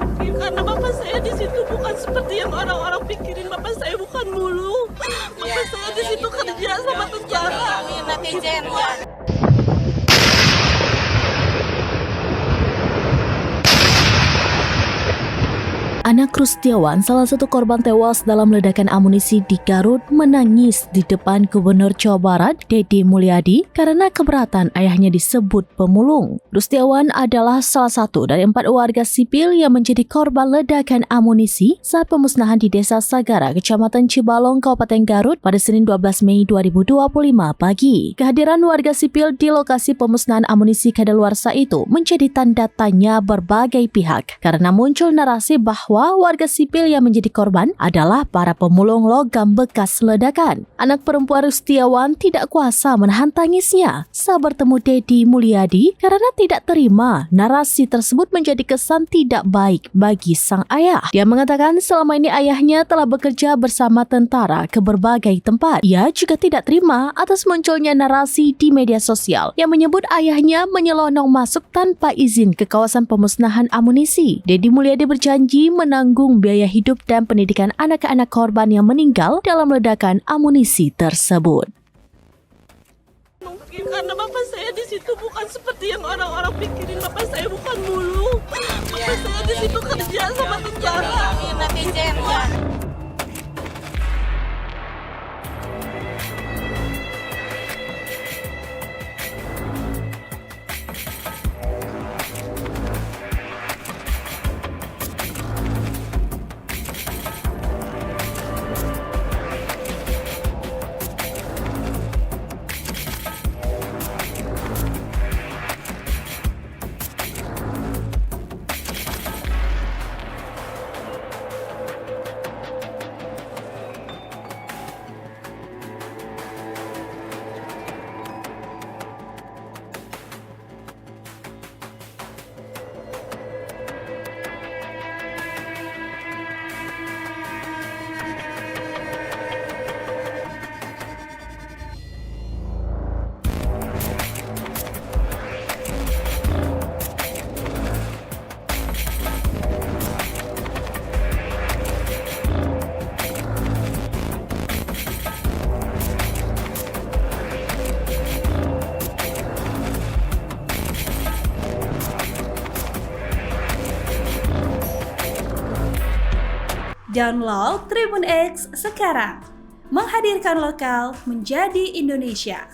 Mungkin karena bapak saya di situ bukan seperti yang orang-orang pikirin. Bapak saya bukan mulu. Bapak saya di situ kerja sama tentara. Netizen ya. Anak Rustiawan, salah satu korban tewas dalam ledakan amunisi di Garut, menangis di depan Gubernur Jawa Barat, Deddy Mulyadi, karena keberatan ayahnya disebut pemulung. Rustiawan adalah salah satu dari 4 warga sipil yang menjadi korban ledakan amunisi saat pemusnahan di Desa Sagara, Kecamatan Cibalong, Kabupaten Garut pada Senin 12 Mei 2025 pagi. Kehadiran warga sipil di lokasi pemusnahan amunisi kadaluarsa itu menjadi tanda tanya berbagai pihak karena muncul narasi bahwa warga sipil yang menjadi korban adalah para pemulung logam bekas ledakan. Anak perempuan Rustiawan tidak kuasa menahan tangisnya saat bertemu Deddy Mulyadi karena tidak terima narasi tersebut menjadi kesan tidak baik bagi sang ayah. Dia mengatakan selama ini ayahnya telah bekerja bersama tentara ke berbagai tempat. Ia juga tidak terima atas munculnya narasi di media sosial yang menyebut ayahnya menyelonong masuk tanpa izin ke kawasan pemusnahan amunisi. Deddy Mulyadi berjanji menanggung biaya hidup dan pendidikan anak-anak korban yang meninggal dalam ledakan amunisi tersebut. Mungkin karena bapak saya di situ bukan seperti yang orang-orang pikirin. Bapak saya bukan mulu. Bapak saya di situ kerja sama tentara. Netizen ya. Download Tribun X sekarang, menghadirkan lokal menjadi Indonesia.